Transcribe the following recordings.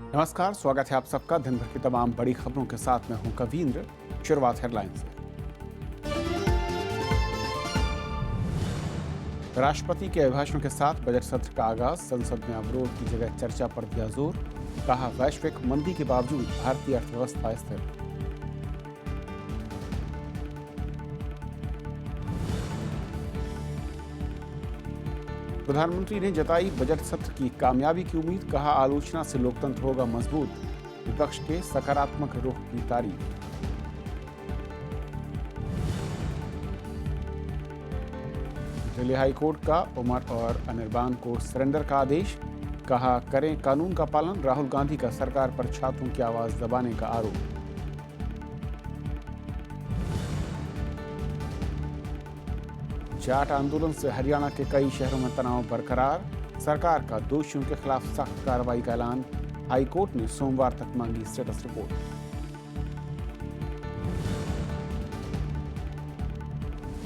नमस्कार, स्वागत है आप सबका दिन भर की तमाम बड़ी खबरों के साथ। मैं हूं कवींद्र। शुरुआत हेडलाइन से। राष्ट्रपति के अभिभाषण के साथ बजट सत्र का आगाज। संसद में अवरोध की जगह चर्चा पर दिया जोर। कहा, वैश्विक मंदी के बावजूद भारतीय अर्थव्यवस्था स्थिर। प्रधानमंत्री ने जताई बजट सत्र की कामयाबी की उम्मीद। कहा, आलोचना से लोकतंत्र होगा मजबूत। विपक्ष के सकारात्मक रुख की तारीफ। दिल्ली हाई कोर्ट का उमर और अनिर्बान को सरेंडर का आदेश। कहा, करें कानून का पालन। राहुल गांधी का सरकार पर छात्रों की आवाज दबाने का आरोप। जाट आंदोलन से हरियाणा के कई शहरों में तनाव बरकरार। सरकार का दोषियों के खिलाफ सख्त कार्रवाई का ऐलान। हाईकोर्ट ने सोमवार तक मांगी स्टेटस रिपोर्ट।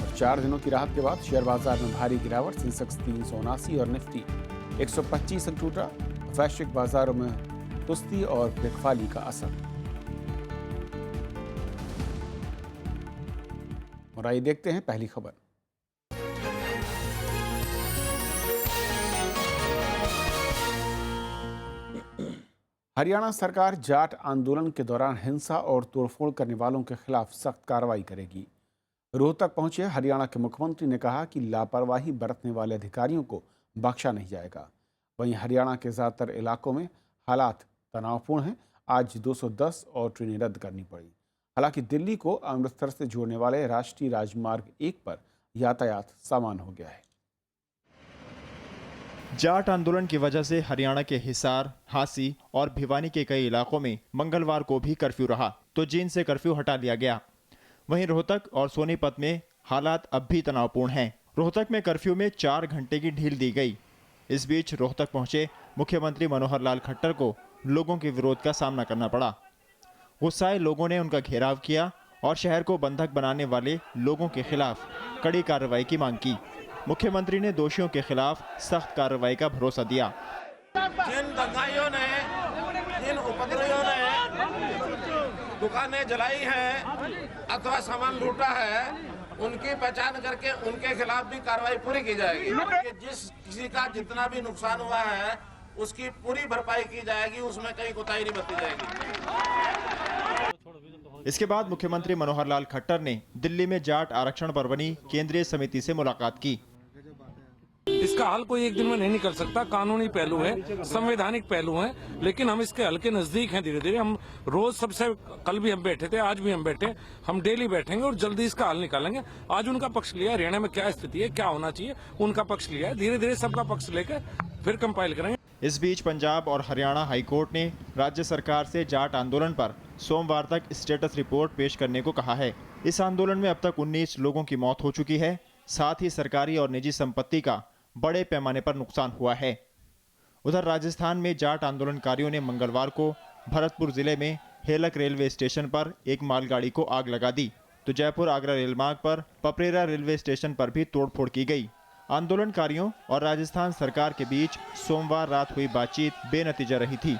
और 4 दिनों की राहत के बाद शेयर बाजार में भारी गिरावट। सेंसेक्स 379 और निफ्टी 125 अंक टूटा। वैश्विक बाजारों में सुस्ती और बिकवाली का असर। और आइए देखते हैं पहली खबर। हरियाणा सरकार जाट आंदोलन के दौरान हिंसा और तोड़फोड़ करने वालों के खिलाफ सख्त कार्रवाई करेगी। रोहतक पहुंचे हरियाणा के मुख्यमंत्री ने कहा कि लापरवाही बरतने वाले अधिकारियों को बख्शा नहीं जाएगा। वहीं हरियाणा के ज़्यादातर इलाकों में हालात तनावपूर्ण हैं। आज 210 और ट्रेनें रद्द करनी पड़ी। हालांकि दिल्ली को अमृतसर से जोड़ने वाले राष्ट्रीय राजमार्ग 1 पर यातायात सामान्य हो गया है। जाट आंदोलन की वजह से हरियाणा के हिसार, हांसी और भिवानी के कई इलाकों में मंगलवार को भी कर्फ्यू रहा, तो जींद से कर्फ्यू हटा लिया गया। वहीं रोहतक और सोनीपत में हालात अब भी तनावपूर्ण हैं। रोहतक में कर्फ्यू में 4 घंटे की ढील दी गई। इस बीच रोहतक पहुंचे मुख्यमंत्री मनोहर लाल खट्टर को लोगों के विरोध का सामना करना पड़ा। गुस्साए लोगों ने उनका घेराव किया और शहर को बंधक बनाने वाले लोगों के खिलाफ कड़ी कार्रवाई की मांग की। मुख्यमंत्री ने दोषियों के खिलाफ सख्त कार्रवाई का भरोसा दिया। जिन दंगाइयों ने, जिन उपद्रवियों ने दुकानें जलाई हैं अथवा सामान लूटा है, उनकी पहचान करके उनके खिलाफ भी कार्रवाई पूरी की जाएगी। जिस किसी का जितना भी नुकसान हुआ है उसकी पूरी भरपाई की जाएगी, उसमें कहीं कोताही नहीं बरती जाएगी। इसके बाद मुख्यमंत्री मनोहर लाल खट्टर ने दिल्ली में जाट आरक्षण पर बनी केंद्रीय समिति से मुलाकात की। इसका हल कोई एक दिन में नहीं निकल सकता। कानूनी पहलू है, संवैधानिक पहलू है, लेकिन हम इसके हल के नजदीक हैं। धीरे धीरे हम रोज सबसे, कल भी हम बैठे थे, आज भी हम बैठे, हम डेली बैठेंगे और जल्दी इसका हल निकालेंगे। आज उनका पक्ष लिया, हरियाणा में क्या स्थिति है, क्या होना चाहिए, उनका पक्ष लिया है। धीरे धीरे सबका पक्ष लेकर फिर कंपाइल करेंगे। इस बीच पंजाब और हरियाणा हाईकोर्ट ने राज्य सरकार से जाट आंदोलन पर सोमवार तक स्टेटस रिपोर्ट पेश करने को कहा है। इस आंदोलन में अब तक 19 लोगों की मौत हो चुकी है। साथ ही सरकारी और निजी संपत्ति का बड़े पैमाने पर नुकसान हुआ है। उधर राजस्थान में जाट आंदोलनकारियों ने मंगलवार को भरतपुर जिले में हेलक रेलवे स्टेशन पर एक मालगाड़ी को आग लगा दी, तो जयपुर आगरा रेलमार्ग पर पपरेरा रेलवे स्टेशन पर भी तोड़फोड़ की गई। आंदोलनकारियों और राजस्थान सरकार के बीच सोमवार रात हुई बातचीत बेनतीजा रही थी।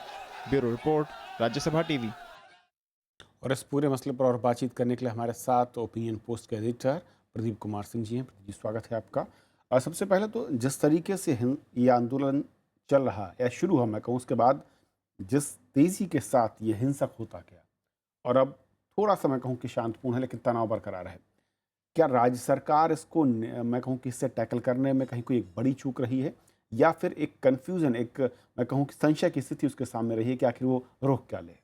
Bureau report, Rajya Sabha TV. और इस पूरे मसले पर और बातचीत करने के लिए हमारे साथ ओपिनियन पोस्ट के एडिटर प्रदीप कुमार सिंह जी हैं। प्रदीप जी, स्वागत है आपका। और सबसे पहले तो जिस तरीके से ये आंदोलन चल रहा या शुरू हुआ, मैं कहूँ उसके बाद जिस तेज़ी के साथ ये हिंसक होता गया और अब थोड़ा सा मैं कहूँ कि शांतिपूर्ण है लेकिन तनाव बरकरार है, क्या राज्य सरकार इसको मैं कहूँ कि इससे टैकल करने में कहीं कोई एक बड़ी चूक रही है या फिर एक कन्फ्यूज़न, एक मैं कहूँ कि संशय की स्थिति उसके सामने रही है कि आखिर वो रोक क्या ले?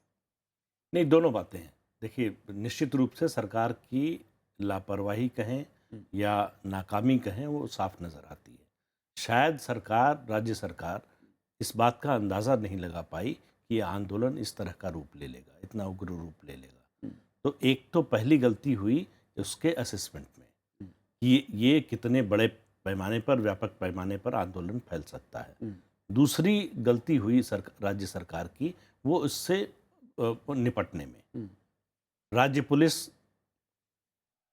नहीं, दोनों बातें हैं। देखिए, निश्चित रूप से सरकार की लापरवाही कहें या नाकामी कहें, वो साफ नज़र आती है। शायद सरकार, राज्य सरकार इस बात का अंदाज़ा नहीं लगा पाई कि ये आंदोलन इस तरह का रूप ले लेगा, इतना उग्र रूप ले लेगा। तो एक तो पहली गलती हुई उसके असेसमेंट में कि ये कितने बड़े पैमाने पर, व्यापक पैमाने पर आंदोलन फैल सकता है। दूसरी गलती हुई राज्य सरकार की, वो इससे निपटने में। राज्य पुलिस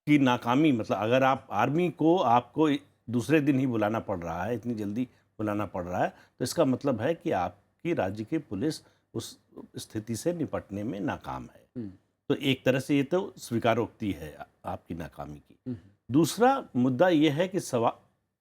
की नाकामी, मतलब अगर आप आर्मी को आपको दूसरे दिन ही बुलाना पड़ रहा है, इतनी जल्दी बुलाना पड़ रहा है, तो इसका मतलब है कि आपकी राज्य की पुलिस उस स्थिति से निपटने में नाकाम है। तो एक तरह से ये तो स्वीकारोक्ति है आपकी नाकामी की। दूसरा मुद्दा ये है कि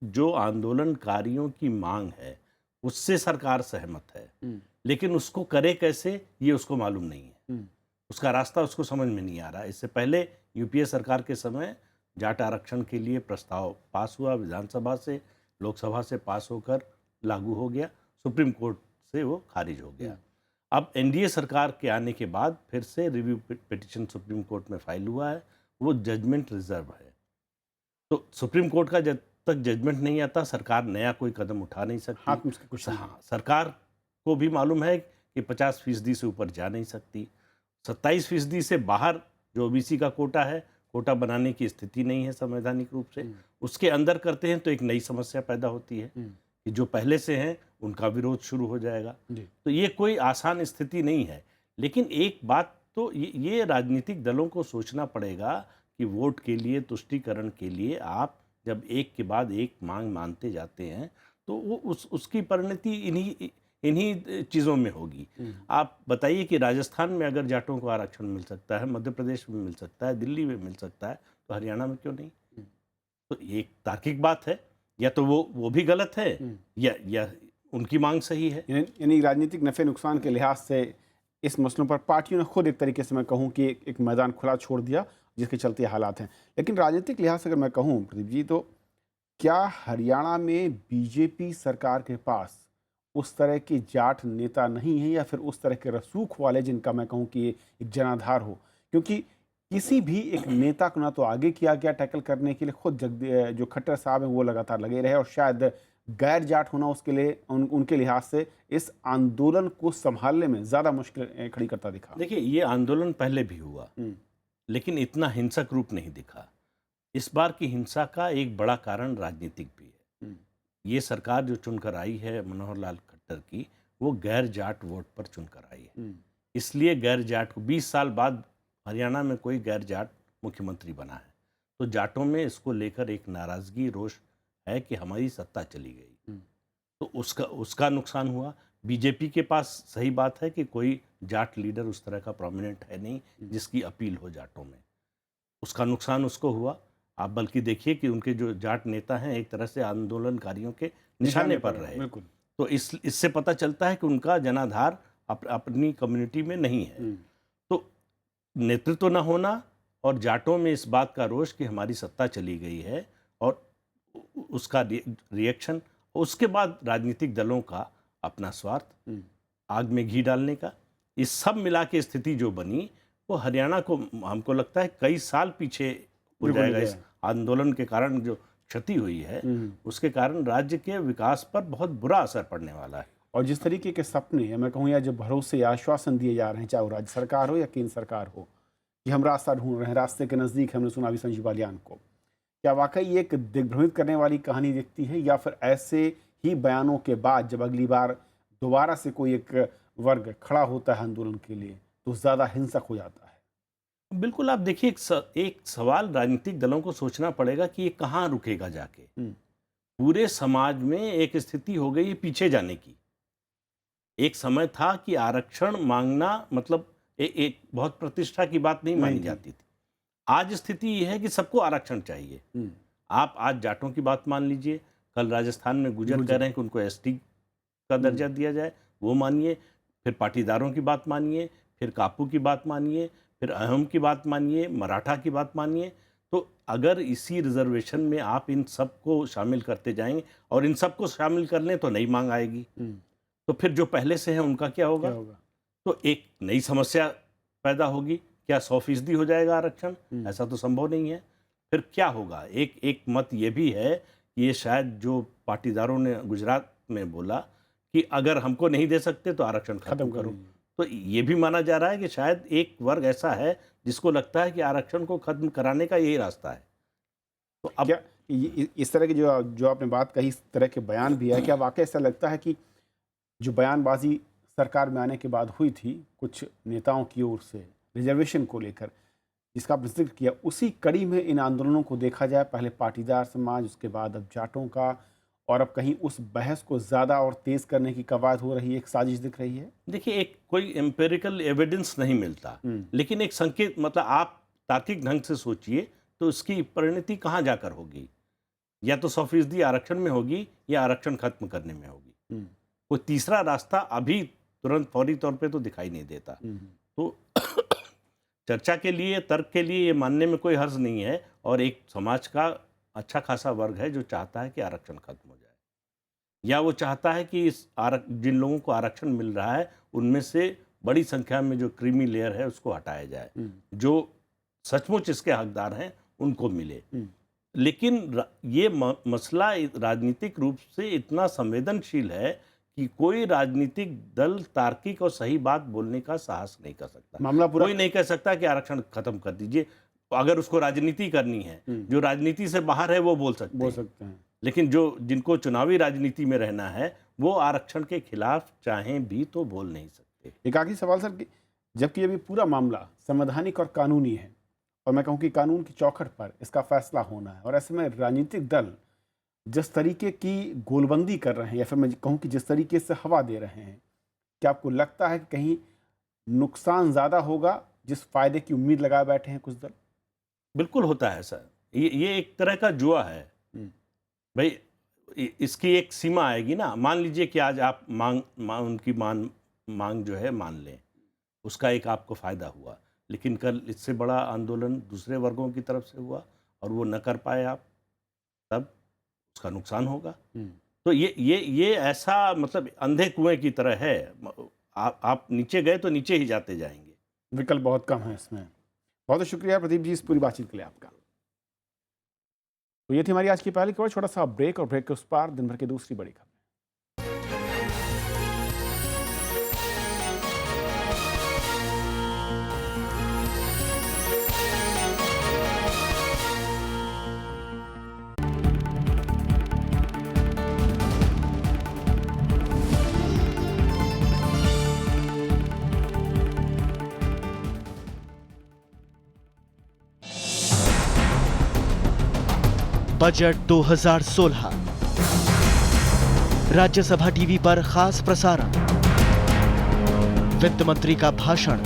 जो आंदोलनकारियों की मांग है उससे सरकार सहमत है, लेकिन उसको करे कैसे ये उसको मालूम नहीं है। उसका रास्ता उसको समझ में नहीं आ रहा। इससे पहले यूपीए सरकार के समय जाट आरक्षण के लिए प्रस्ताव पास हुआ, विधानसभा से, लोकसभा से पास होकर लागू हो गया, सुप्रीम कोर्ट से वो खारिज हो गया। अब एनडीए सरकार के आने के बाद फिर से रिव्यू पिटीशन सुप्रीम कोर्ट में फाइल हुआ है, वो जजमेंट रिजर्व है। तो सुप्रीम कोर्ट का जब तक जजमेंट नहीं आता सरकार नया कोई कदम उठा नहीं सकती। हाथ में उसके कुछ नहीं है। हाँ, सरकार को भी मालूम है कि 50% से ऊपर जा नहीं सकती। 27% से बाहर जो ओबीसी का कोटा है, कोटा बनाने की स्थिति नहीं है संवैधानिक रूप से। उसके अंदर करते हैं तो एक नई समस्या पैदा होती है कि जो पहले से हैं उनका विरोध शुरू हो जाएगा। तो ये कोई आसान स्थिति नहीं है। लेकिन एक बात तो ये राजनीतिक दलों को सोचना पड़ेगा कि वोट के लिए, तुष्टीकरण के लिए आप जब एक के बाद एक मांग मानते जाते हैं तो वो उसकी परिणति इन्हीं चीज़ों में होगी। आप बताइए कि राजस्थान में अगर जाटों को आरक्षण मिल सकता है, मध्य प्रदेश में मिल सकता है, दिल्ली में मिल सकता है, तो हरियाणा में क्यों नहीं? तो एक तार्किक बात है, या तो वो भी गलत है या उनकी मांग सही है। यानी राजनीतिक नफ़े नुकसान के लिहाज से इस मसलों पर पार्टियों ने खुद एक तरीके से मैं कहूँ कि एक मैदान खुला छोड़ दिया, जिसके चलते हालात हैं। लेकिन राजनीतिक लिहाज से अगर मैं कहूँ प्रदीप जी, तो क्या हरियाणा में बीजेपी सरकार के पास उस तरह के जाट नेता नहीं है, या फिर उस तरह के रसूख वाले जिनका मैं कहूँ कि एक जनाधार हो? क्योंकि किसी भी एक नेता को ना तो आगे किया गया टैकल करने के लिए, खुद जो खट्टर साहब हैं वो लगातार लगे रहे, और शायद गैर जाट होना उसके लिए उनके लिहाज से इस आंदोलन को संभालने में ज़्यादा मुश्किल खड़ी करता दिखा। देखिए, ये आंदोलन पहले भी हुआ लेकिन इतना हिंसक रूप नहीं दिखा। इस बार की हिंसा का एक बड़ा कारण राजनीतिक भी है। ये सरकार जो चुनकर आई है मनोहर लाल खट्टर की, वो गैर जाट वोट पर चुनकर आई है। इसलिए गैर जाट को 20 साल बाद हरियाणा में कोई गैर जाट मुख्यमंत्री बना है, तो जाटों में इसको लेकर एक नाराज़गी, रोष है कि हमारी सत्ता चली गई। तो उसका नुकसान हुआ। बीजेपी के पास सही बात है कि कोई जाट लीडर उस तरह का प्रोमिनेंट है नहीं जिसकी अपील हो जाटों में, उसका नुकसान उसको हुआ। आप बल्कि देखिए कि उनके जो जाट नेता हैं एक तरह से आंदोलनकारियों के निशाने पर रहे। तो इससे पता चलता है कि उनका जनाधार अपनी कम्युनिटी में नहीं है। तो नेतृत्व न होना और जाटों में इस बात का रोष कि हमारी सत्ता चली गई है, और उसका रिएक्शन, उसके बाद राजनीतिक दलों का अपना स्वार्थ, आग में घी डालने का, इस सब मिला के स्थिति जो बनी, वो हरियाणा को हमको लगता है कई साल पीछे हो जाएगा। इस आंदोलन के कारण जो क्षति हुई है उसके कारण राज्य के विकास पर बहुत बुरा असर पड़ने वाला है। और जिस तरीके के सपने या मैं कहूँ या जो भरोसे या आश्वासन दिए जा रहे हैं, चाहे वो राज्य सरकार हो या केंद्र सरकार हो, कि हम रास्ता ढूंढ रहे हैं, रास्ते के नज़दीक हमने सुना अभी संजीव बालियान को, क्या वाकई एक दिग्भ्रमित करने वाली कहानी दिखती है, या फिर ऐसे ही बयानों के बाद जब अगली बार दोबारा से कोई एक वर्ग खड़ा होता है आंदोलन के लिए तो ज़्यादा हिंसक हो जाता है? बिल्कुल। आप देखिए, एक सवाल राजनीतिक दलों को सोचना पड़ेगा कि ये कहाँ रुकेगा जाके। पूरे समाज में एक स्थिति हो गई है पीछे जाने की। एक समय था कि आरक्षण मांगना मतलब एक बहुत प्रतिष्ठा की बात नहीं मानी जाती थी। आज स्थिति ये है कि सबको आरक्षण चाहिए। आप आज जाटों की बात मान लीजिए, कल राजस्थान में गुर्जर कह रहे हैं कि उनको एसटी का दर्जा दिया जाए, वो मानिए, फिर पाटीदारों की बात मानिए, फिर कापू की बात मानिए, फिर अहम की बात मानिए, मराठा की बात मानिए। तो अगर इसी रिजर्वेशन में आप इन सबको शामिल करते जाएंगे और इन सबको शामिल कर लें तो नई मांग आएगी, तो फिर जो पहले से हैं उनका क्या होगा? तो एक नई समस्या पैदा होगी। क्या 100% हो जाएगा आरक्षण? ऐसा तो संभव नहीं है। फिर क्या होगा? एक मत ये भी है कि ये शायद जो पाटीदारों ने गुजरात में बोला कि अगर हमको नहीं दे सकते तो आरक्षण खत्म करो, तो ये भी माना जा रहा है कि शायद एक वर्ग ऐसा है जिसको लगता है कि आरक्षण को खत्म कराने का यही रास्ता है। तो अब क्या इस तरह की जो आपने बात कही, इस तरह के बयान भी है, क्या वाकई ऐसा लगता है कि जो बयानबाजी सरकार में आने के बाद हुई थी कुछ नेताओं की ओर से रिजर्वेशन को लेकर, जिसका आपने जिक्र किया, उसी कड़ी में इन आंदोलनों को देखा जाए? पहले पाटीदार समाज, उसके बाद अब जाटों का, और अब कहीं उस बहस को ज़्यादा और तेज़ करने की कवायद हो रही है, एक साजिश दिख रही है? देखिए, एक कोई एम्पेरिकल एविडेंस नहीं मिलता, लेकिन एक संकेत, मतलब आप तार्किक ढंग से सोचिए तो इसकी परिणति कहाँ जाकर होगी? या तो 100% आरक्षण में होगी या आरक्षण खत्म करने में होगी। कोई तीसरा रास्ता अभी तुरंत फौरी तौर पे तो दिखाई नहीं देता। तो चर्चा के लिए, तर्क के लिए ये मानने में कोई हर्ज नहीं है, और एक समाज का अच्छा खासा वर्ग है जो चाहता है कि आरक्षण खत्म हो जाए, या वो चाहता है कि इस जिन लोगों को आरक्षण मिल रहा है उनमें से बड़ी संख्या में जो क्रीमी लेयर है उसको हटाया जाए, जो सचमुच इसके हकदार हैं उनको मिले। लेकिन ये मसला राजनीतिक रूप से इतना संवेदनशील है कि कोई राजनीतिक दल तार्किक और सही बात बोलने का साहस नहीं कर सकता। मामला पूरा कोई नहीं कह सकता कि आरक्षण खत्म कर दीजिए। अगर उसको राजनीति करनी है, जो राजनीति से बाहर है वो बोल सकते हैं। लेकिन जिनको चुनावी राजनीति में रहना है वो आरक्षण के खिलाफ चाहें भी तो बोल नहीं सकते। एक आखिरी सवाल सर, जबकि अभी पूरा मामला संवैधानिक और कानूनी है, और मैं कहूँ कि कानून की चौखट पर इसका फैसला होना है, और ऐसे में राजनीतिक दल जिस तरीके की गोलबंदी कर रहे हैं, या फिर मैं कहूँ कि जिस तरीके से हवा दे रहे हैं, क्या आपको लगता है कि कहीं नुकसान ज़्यादा होगा जिस फायदे की उम्मीद लगाए बैठे हैं कुछ दल? बिल्कुल होता है सर, ये एक तरह का जुआ है भाई। इसकी एक सीमा आएगी ना। मान लीजिए कि आज आप उनकी मांग जो है मान लें, उसका एक आपको फ़ायदा हुआ, लेकिन कल इससे बड़ा आंदोलन दूसरे वर्गों की तरफ से हुआ और वो न कर पाए आप, तब उसका नुकसान होगा। तो ये ऐसा, मतलब अंधे कुएं की तरह है। आप नीचे गए तो नीचे ही जाते जाएंगे, विकल्प बहुत कम है इसमें। बहुत बहुत शुक्रिया प्रदीप जी इस पूरी बातचीत के लिए आपका। तो ये थी हमारी आज की पहली खबर। छोटा सा ब्रेक, और ब्रेक के उस पार दिन भर की दूसरी बड़ी खबर। बजट 2016 राज्यसभा टीवी पर खास प्रसारण, वित्त मंत्री का भाषण,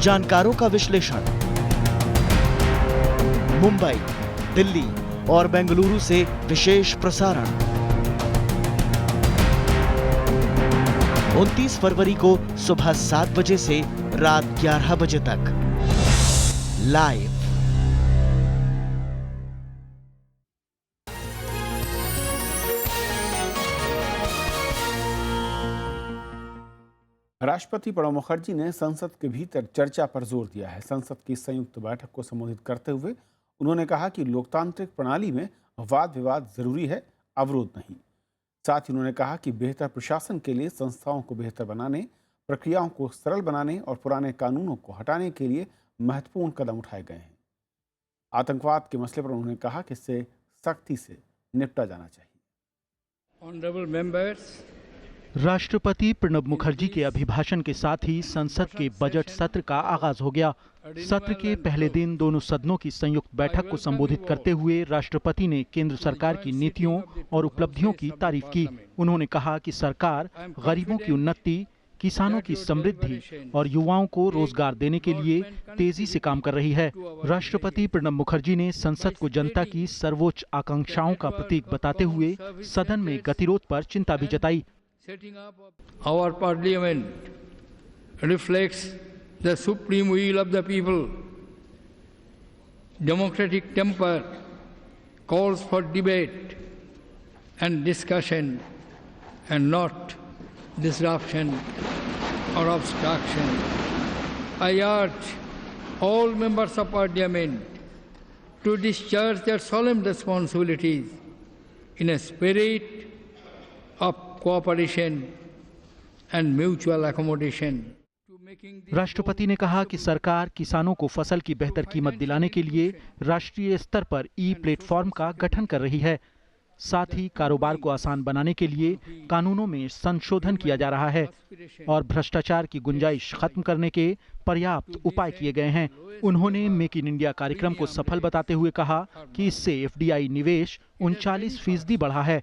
जानकारों का विश्लेषण, मुंबई, दिल्ली और बेंगलुरु से विशेष प्रसारण। 29 फरवरी को सुबह 7 बजे से रात 11 बजे तक लाइव। राष्ट्रपति प्रणब मुखर्जी ने संसद के भीतर चर्चा पर जोर दिया है। संसद की संयुक्त बैठक को संबोधित करते हुए उन्होंने कहा कि लोकतांत्रिक प्रणाली में वाद विवाद जरूरी है, अवरोध नहीं। साथ ही उन्होंने कहा कि बेहतर प्रशासन के लिए संस्थाओं को बेहतर बनाने, प्रक्रियाओं को सरल बनाने और पुराने कानूनों को हटाने के लिए महत्वपूर्ण कदम उठाए गए हैं। आतंकवाद के मसले पर उन्होंने कहा कि इससे सख्ती से निपटा जाना चाहिए। ऑनरेबल मेंबर्स, राष्ट्रपति प्रणब मुखर्जी के अभिभाषण के साथ ही संसद के बजट सत्र का आगाज हो गया। सत्र के पहले दिन दोनों सदनों की संयुक्त बैठक को संबोधित करते हुए राष्ट्रपति ने केंद्र सरकार की नीतियों और उपलब्धियों की तारीफ की। उन्होंने कहा कि सरकार गरीबों की उन्नति, किसानों की समृद्धि और युवाओं को रोजगार देने के लिए तेजी से काम कर रही है। राष्ट्रपति प्रणब मुखर्जी ने संसद को जनता की सर्वोच्च आकांक्षाओं का प्रतीक बताते हुए सदन में गतिरोध पर चिंता भी जताई। Our parliament reflects the supreme will of the people. Democratic temper calls for debate and discussion and not disruption or obstruction. I urge all members of parliament to discharge their solemn responsibilities in a spirit of cooperation and mutual accommodation. राष्ट्रपति ने कहा कि सरकार किसानों को फसल की बेहतर कीमत दिलाने के लिए राष्ट्रीय स्तर पर ई प्लेटफॉर्म का गठन कर रही है। साथ ही कारोबार को आसान बनाने के लिए कानूनों में संशोधन किया जा रहा है और भ्रष्टाचार की गुंजाइश खत्म करने के पर्याप्त उपाय किए गए हैं। उन्होंने मेक इन इंडिया कार्यक्रम को सफल बताते हुए कहा कि इससे FDI निवेश 39% बढ़ा है।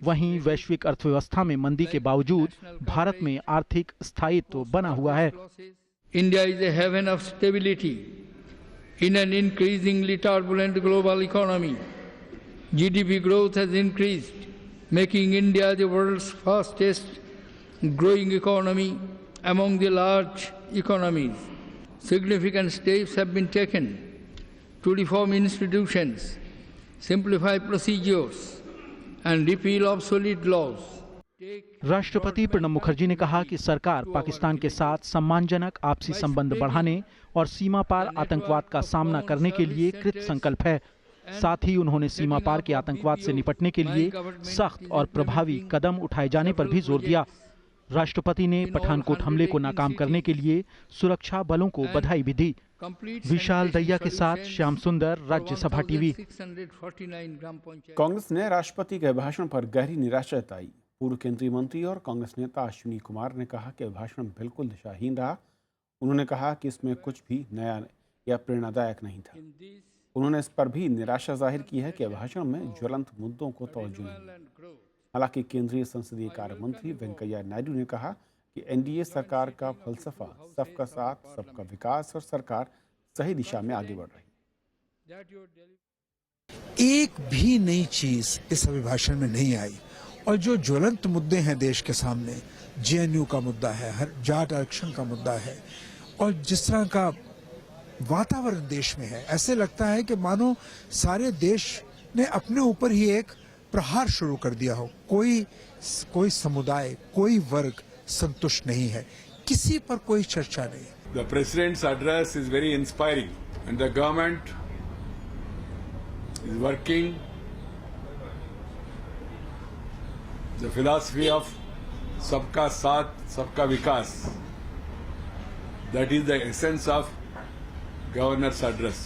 वहीं वैश्विक अर्थव्यवस्था में मंदी के बावजूद भारत में आर्थिक स्थायित्व बना हुआ है। India is a haven of stability in an increasingly turbulent global economy. GDP growth has increased, making India the world's fastest growing economy among the large economies. Significant steps have been taken to reform institutions, simplify procedures, and repeal obsolete laws. राष्ट्रपति प्रणब मुखर्जी ने कहा कि सरकार पाकिस्तान के साथ सम्मानजनक आपसी संबंध बढ़ाने और सीमा पार आतंकवाद का सामना करने के लिए कृत संकल्प है। साथ ही उन्होंने सीमा पार के आतंकवाद से निपटने के लिए सख्त और प्रभावी कदम उठाए जाने पर भी जोर दिया। राष्ट्रपति ने पठानकोट हमले को नाकाम करने के लिए सुरक्षा बलों को बधाई भी दी। विशाल दैया के साथ श्याम सुंदर, राज्यसभा टीवी। कांग्रेस ने राष्ट्रपति के भाषण पर गहरी निराशा जताई। पूर्व केंद्रीय मंत्री और कांग्रेस नेता अश्विनी कुमार ने कहा कि भाषण बिल्कुल दिशाहीन रहा। उन्होंने कहा कि इसमें कुछ भी नया या प्रेरणादायक नहीं था। उन्होंने इस पर भी निराशा जाहिर की है कि भाषण में ज्वलंत मुद्दों को तवज्जो नहीं। हालांकि केंद्रीय संसदीय कार्य मंत्री वेंकैया नायडू ने कहा कि NDA सरकार का फलसफा सबका साथ, सबका विकास और सरकार सही दिशा में आगे बढ़ रही। एक भी नई चीज इस अभिभाषण में नहीं आई और जो ज्वलंत मुद्दे हैं देश के सामने, JNU का मुद्दा है, हर जाट आरक्षण का मुद्दा है और जिस तरह का वातावरण देश में है, ऐसे लगता है कि मानो सारे देश ने अपने ऊपर ही एक प्रहार शुरू कर दिया हो। कोई समुदाय, कोई वर्ग संतुष्ट नहीं है, किसी पर कोई चर्चा नहीं। The President's address is very inspiring and the government is working the philosophy of सबका साथ, सबका विकास. That is the essence of Governor's address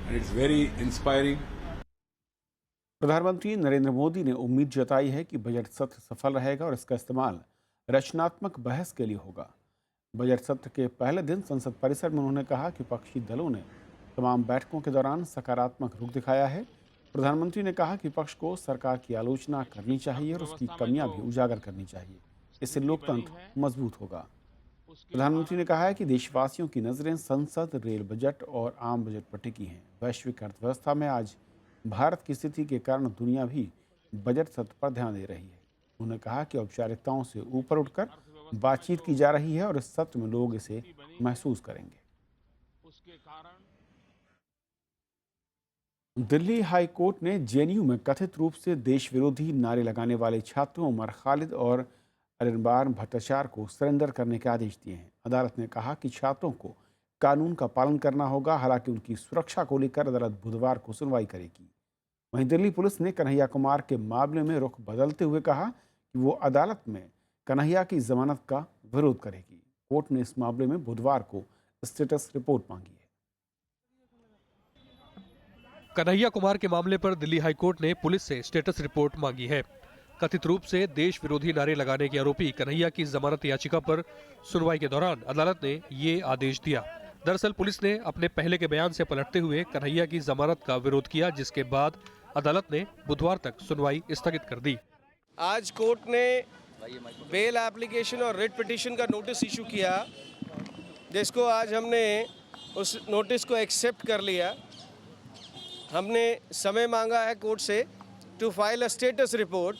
and it's very inspiring. प्रधानमंत्री नरेंद्र मोदी ने उम्मीद जताई है कि बजट सत्र सफल रहेगा और इसका इस्तेमाल रचनात्मक बहस के लिए होगा। बजट सत्र के पहले दिन संसद परिसर में उन्होंने कहा कि विपक्षी दलों ने तमाम बैठकों के दौरान सकारात्मक रुख दिखाया है। प्रधानमंत्री ने कहा कि विपक्ष को सरकार की आलोचना करनी चाहिए और उसकी कमियां भी उजागर करनी चाहिए। इससे लोकतंत्र मजबूत होगा। प्रधानमंत्री ने कहा है कि देशवासियों की नज़रें संसद, रेल बजट और आम बजट पर टिकी हैं। वैश्विक अर्थव्यवस्था में आज भारत की स्थिति के कारण दुनिया भी बजट सत्र पर ध्यान दे रही है। उन्होंने कहा कि औपचारिकताओं से ऊपर उठकर बातचीत की जा रही है और इस सत्र में लोग इसे महसूस करेंगे। दिल्ली हाई कोर्ट ने JNU में कथित रूप से देश विरोधी नारे लगाने वाले छात्रों उमर खालिद और अनिर्बान भट्टाचार्य को सरेंडर करने के आदेश दिए हैं। अदालत ने कहा कि छात्रों को कानून का पालन करना होगा। हालांकि उनकी सुरक्षा को लेकर अदालत बुधवार को सुनवाई करेगी। वहीं दिल्ली पुलिस ने कन्हैया कुमार के मामले में रुख बदलते हुए कहा कि वो अदालत में कन्हैया की जमानत का विरोध करेगी। कोर्ट ने इस मामले में बुधवार को स्टेटस रिपोर्ट मांगी है। कन्हैया कुमार के मामले पर दिल्ली हाईकोर्ट ने पुलिस से स्टेटस रिपोर्ट मांगी है। कथित रूप से देश विरोधी नारे लगाने के आरोपी कन्हैया की जमानत याचिका पर सुनवाई के दौरान अदालत ने ये आदेश दिया। दरअसल पुलिस ने अपने पहले के बयान से पलटते हुए कन्हैया की जमानत का विरोध किया, जिसके बाद अदालत ने बुधवार तक सुनवाई स्थगित कर दी। आज कोर्ट ने बेल एप्लीकेशन और रिट पिटीशन का नोटिस इशू किया, जिसको आज हमने उस नोटिस को एक्सेप्ट कर लिया। हमने समय मांगा है कोर्ट से to file a status report.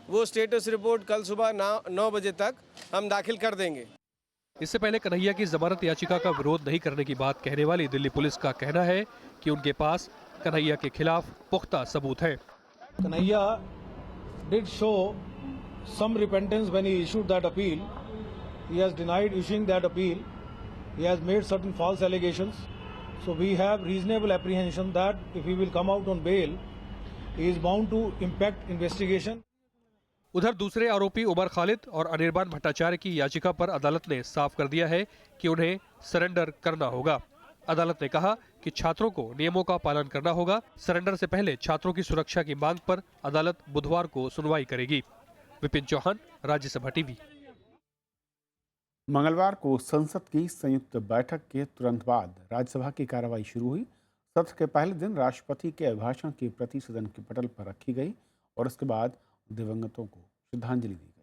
वो स्टेटस रिपोर्ट कल सुबह 9 बजे तक हम दाखिल कर देंगे। इससे पहले कन्हैया की जमानत याचिका का विरोध नहीं करने की बात कहने वाली दिल्ली पुलिस का कहना है कि उनके पास कन्हैया के खिलाफ पुख्ता सबूत है। Kanhaiya did show some repentance when he issued that appeal. He has denied issuing that appeal. He has made certain false allegations. So we have reasonable apprehension that if he will come out on bail, he is bound to impact investigation. उधर दूसरे आरोपी उमर खालिद और अनिर्बान भट्टाचार्य की याचिका पर अदालत ने साफ कर दिया है कि उन्हें सरेंडर करना होगा। अदालत ने कहा कि छात्रों को नियमों का पालन करना होगा। सरेंडर से पहले छात्रों की सुरक्षा की मांग पर अदालत बुधवार को सुनवाई करेगी। विपिन चौहान, राज्यसभा टीवी। मंगलवार को संसद की संयुक्त बैठक के तुरंत बाद राज्यसभा की कार्रवाई शुरू हुई। सत्र के पहले दिन राष्ट्रपति के अभिभाषण की प्रति सदन के पटल पर रखी गई और उसके बाद दिवंगतों को श्रद्धांजलि दी गई।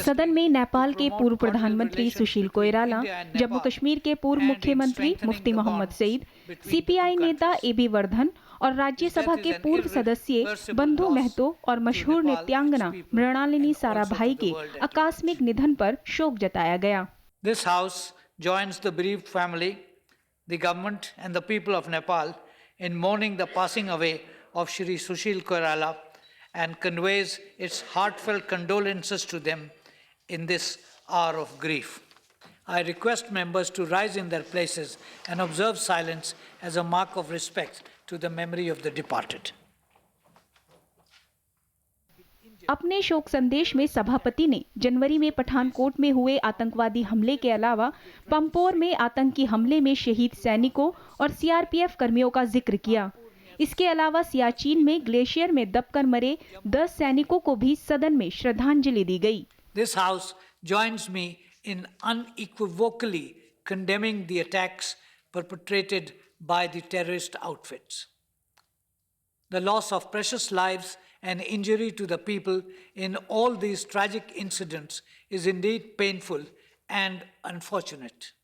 सदन में नेपाल के पूर्व प्रधानमंत्री सुशील कोइराला, जम्मू कश्मीर के पूर्व मुख्यमंत्री मुफ्ती मोहम्मद सईद, सीपीआई नेता एबी वर्धन और राज्यसभा के पूर्व सदस्य बंधु महतो और मशहूर नृत्यांगना मृणालिनी साराभाई के आकस्मिक निधन पर शोक जताया गया। This house joins the bereaved family, the government and the people of Nepal in mourning the passing away of Shri Sushil Koirala and conveys its heartfelt condolences to them in this hour of grief. I request members to rise in their places and observe silence as a mark of respect to the memory of the departed. अपने शोक संदेश में सभापति ने जनवरी में पठानकोट में हुए आतंकवादी हमले के अलावा पंपोर में आतंकी हमले में शहीद सैनिकों और सीआरपीएफ कर्मियों का जिक्र किया। इसके अलावा सियाचिन में ग्लेशियर में दबकर मरे 10 सैनिकों को भी सदन में श्रद्धांजलि दी गई। This house joins me in unequivocally condemning the attacks perpetrated by the terrorist outfits. The loss of precious lives and injury to the people in all these tragic incidents is indeed painful and unfortunate.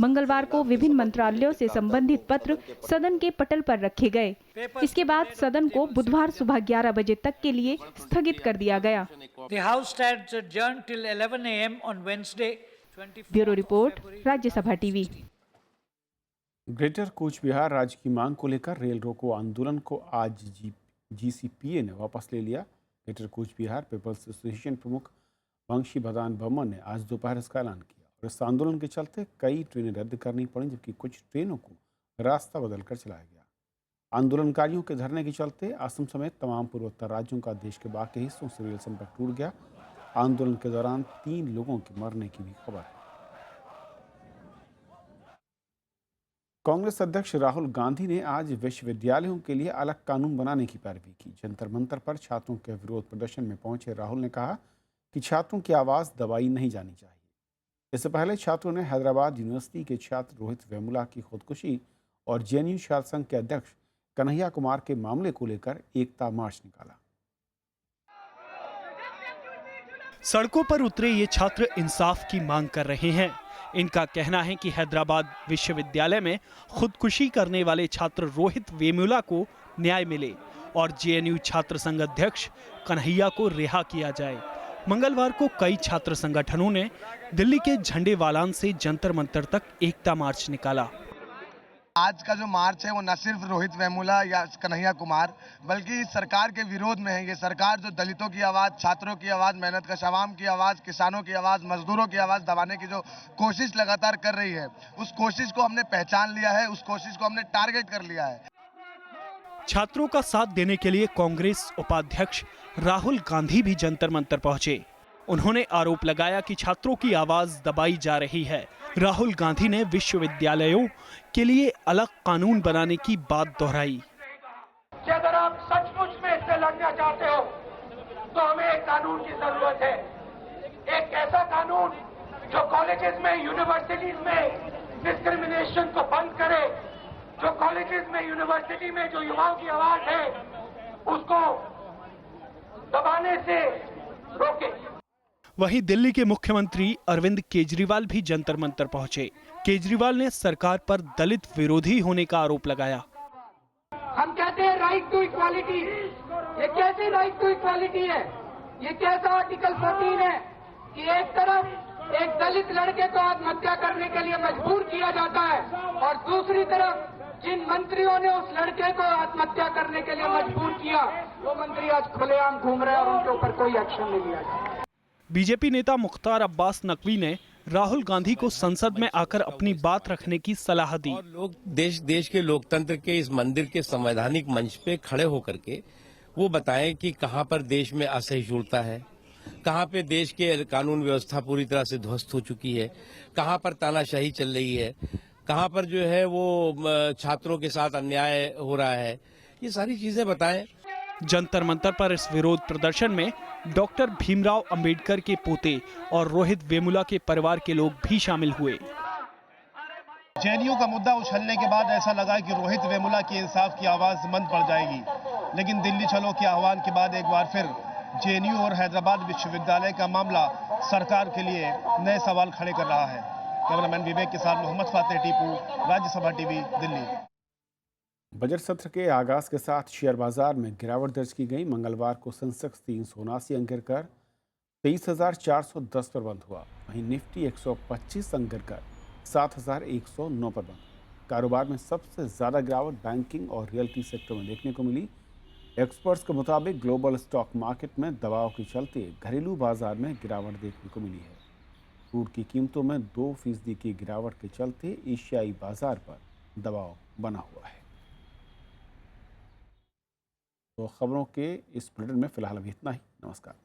मंगलवार को विभिन्न मंत्रालयों से संबंधित पत्र सदन के पटल पर रखे गए। इसके बाद सदन को बुधवार सुबह 11 बजे तक के लिए स्थगित कर दिया गया। The House stands adjourned till 11 a.m. on Wednesday. Bureau report, Rajya Sabha TV. Greater Cooch Behar राज्य की मांग को लेकर रेल रोको आंदोलन को आज जीसीपीए ने वापस ले लिया। Greater Cooch Bihar peoples association प्रमुख वंशी भदान बर्मन ने आज दोपहर इसका ऐलान किया और इस आंदोलन के चलते कई ट्रेनें रद्द करनी पड़ी, जबकि कुछ ट्रेनों को रास्ता बदलकर चलाया गया। आंदोलनकारियों के धरने के चलते असम समेत तमाम पूर्वोत्तर राज्यों का देश के बाकी हिस्सों से रेल संपर्क टूट गया। आंदोलन के दौरान 3 लोगों के मरने की भी खबर है। कांग्रेस अध्यक्ष राहुल गांधी ने आज विश्वविद्यालयों के लिए अलग कानून बनाने की पैरवी की। जंतर मंतर पर छात्रों के विरोध प्रदर्शन में पहुंचे राहुल ने कहा कि छात्रों की आवाज़ दबाई नहीं जानी चाहिए। इससे पहले छात्रों ने हैदराबाद यूनिवर्सिटी के छात्र रोहित वेमुला की खुदकुशी और जेएनयू छात्र संघ के अध्यक्ष कन्हैया कुमार के मामले को लेकर एकता मार्च निकाला। सड़कों पर उतरे ये छात्र इंसाफ की मांग कर रहे हैं। इनका कहना है कि हैदराबाद विश्वविद्यालय में खुदकुशी करने वाले छात्र रोहित वेमुला को न्याय मिले और जेएनयू छात्र संघ अध्यक्ष कन्हैया को रिहा किया जाए। मंगलवार को कई छात्र संगठनों ने दिल्ली के झंडे वालान से जंतर मंतर तक एकता मार्च निकाला। आज का जो मार्च है वो न सिर्फ रोहित वेमुला या कन्हैया कुमार बल्कि सरकार के विरोध में है। ये सरकार जो दलितों की आवाज़, छात्रों की आवाज़, मेहनत कश आवाम की आवाज़, किसानों की आवाज़, मजदूरों की आवाज़ दबाने की जो कोशिश लगातार कर रही है, उस कोशिश को हमने पहचान लिया है, उस कोशिश को हमने टारगेट कर लिया है। छात्रों का साथ देने के लिए कांग्रेस उपाध्यक्ष राहुल गांधी भी जंतर मंतर पहुंचे। उन्होंने आरोप लगाया कि छात्रों की आवाज दबाई जा रही है। राहुल गांधी ने विश्वविद्यालयों के लिए अलग कानून बनाने की बात दोहराई। अगर आप सचमुच में इससे लड़ना चाहते हो तो हमें एक कानून की जरूरत है, एक ऐसा कानून जो कॉलेजेस में, यूनिवर्सिटीज में डिस्क्रिमिनेशन को बंद करे, जो कॉलेजेस में, यूनिवर्सिटी में जो युवाओं की आवाज है उसको दबाने से रोके। वहीं दिल्ली के मुख्यमंत्री अरविंद केजरीवाल भी जंतर मंतर पहुंचे। केजरीवाल ने सरकार पर दलित विरोधी होने का आरोप लगाया। हम कहते हैं राइट टू इक्वालिटी, ये कैसी राइट टू इक्वालिटी है? ये कैसा आर्टिकल 14 है कि एक तरफ एक दलित लड़के को आत्महत्या करने के लिए मजबूर किया जाता है और दूसरी तरफ जिन मंत्रियों ने उस लड़के को आत्महत्या करने के लिए मजबूर किया वो मंत्री आज खुलेआम घूम रहे हैं और उनके ऊपर कोई एक्शन नहीं लिया जाता। बीजेपी नेता मुख्तार अब्बास नकवी ने राहुल गांधी को संसद में आकर अपनी बात रखने की सलाह दी। और लोग देश के लोकतंत्र के इस मंदिर के संवैधानिक मंच पे खड़े होकर के वो बताएं कि कहां पर देश में असहिष्णुता है, कहाँ पे देश के कानून व्यवस्था पूरी तरह से ध्वस्त हो चुकी है, कहाँ पर तानाशाही चल रही है, कहाँ पर जो है वो छात्रों के साथ अन्याय हो रहा है, ये सारी चीजें बताएं। जंतर मंतर पर इस विरोध प्रदर्शन में डॉक्टर भीमराव अंबेडकर के पोते और रोहित वेमुला के परिवार के लोग भी शामिल हुए। जेएनयू का मुद्दा उछलने के बाद ऐसा लगा कि रोहित वेमुला की इंसाफ की आवाज मंद पड़ जाएगी, लेकिन दिल्ली चलो के आह्वान के बाद एक बार फिर जेएनयू और हैदराबाद विश्वविद्यालय का मामला सरकार के लिए नए सवाल खड़े कर रहा है। कैमरामैन विवेक के साथ मोहम्मद फातेह टीपू, राज्यसभा टीवी, दिल्ली। बजट सत्र के आगाज के साथ शेयर बाजार में गिरावट दर्ज की गई। मंगलवार को सेंसेक्स 379 अंक गिरकर 23,410 पर बंद हुआ। वहीं निफ्टी 125 अंक गिरकर 7,109 पर बंद। कारोबार में सबसे ज़्यादा गिरावट बैंकिंग और रियल्टी सेक्टर में देखने को मिली। एक्सपर्ट्स के मुताबिक ग्लोबल स्टॉक मार्केट में दबाव के चलते घरेलू बाजार में गिरावट देखने को मिली है। क्रूड की कीमतों में 2% की गिरावट के चलते एशियाई बाजार पर दबाव बना हुआ है। तो खबरों के इस बुलेटिन में फिलहाल अभी इतना ही। नमस्कार।